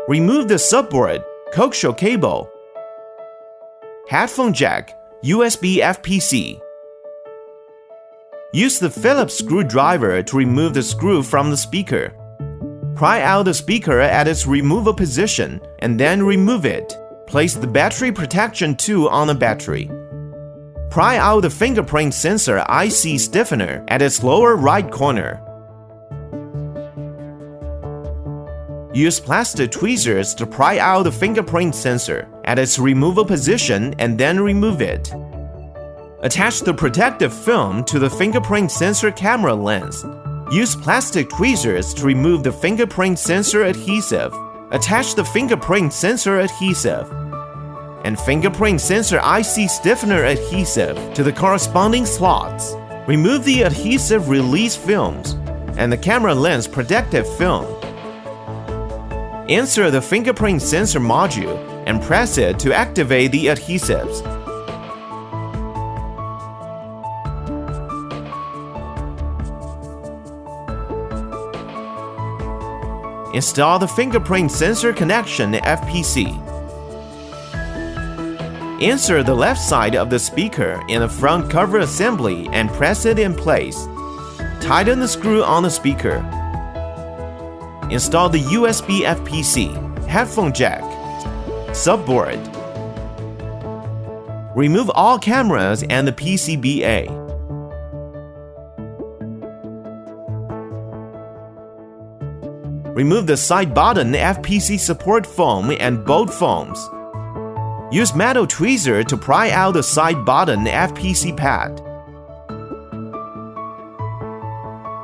Remove the subboard, coaxial cable. Headphone jack, USB FPC. Use the Phillips screwdriver to remove the screw from the speaker. Pry out the speaker at its removal position and then remove it. Place the battery protection tool on the battery. Pry out the fingerprint sensor IC stiffener at its lower right corner. Use plastic tweezers to pry out the fingerprint sensor at its removal position and then remove it. Attach the protective film to the fingerprint sensor camera lens. Use plastic tweezers to remove the fingerprint sensor adhesive. Attach the fingerprint sensor adhesive and fingerprint sensor IC stiffener adhesive to the corresponding slots. Remove the adhesive release films and the camera lens protective film. Insert the fingerprint sensor module and press it to activate the adhesives. Install the fingerprint sensor connection FPC. Insert the left side of the speaker in the front cover assembly and press it in place. Tighten the screw on the speaker. Install the USB FPC, headphone jack, subboard. Remove all cameras and the PCBA. Remove the side button FPC support foam and bolt foams. Use metal tweezer to pry out the side button FPC pad.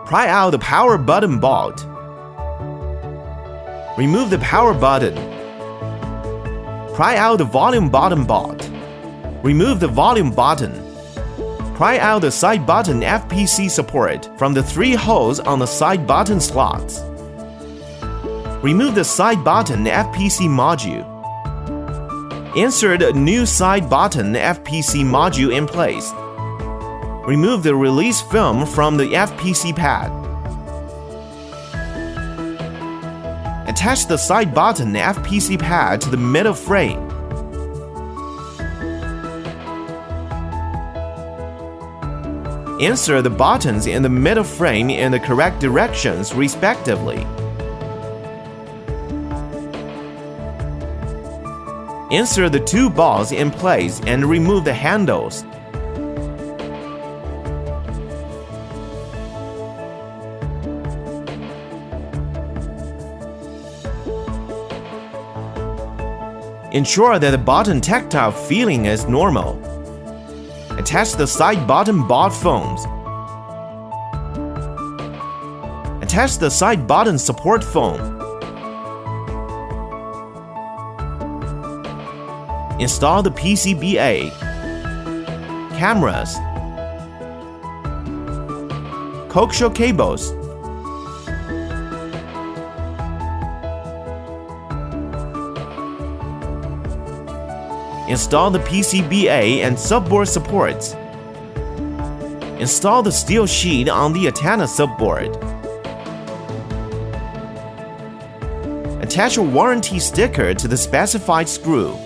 Pry out the power button bolt. Remove the power button. Pry out the volume button bolt. Remove the volume button. Pry out the side button FPC support from the 3 holes on the side button slots. Remove the side button FPC module. Insert a new side button FPC module in place. Remove the release film from the FPC pad. Attach the side button FPC pad to the middle frame. Insert the buttons in the middle frame in the correct directions respectively. Insert the 2 balls in place and remove the handles. Ensure that the button tactile feeling is normal. Attach the side button bolt foams. Attach the side button support foam. Install the PCBA, cameras, coaxial cables, install the PCBA and subboard supports. Install the steel sheet on the antenna subboard. Attach a warranty sticker to the specified screw.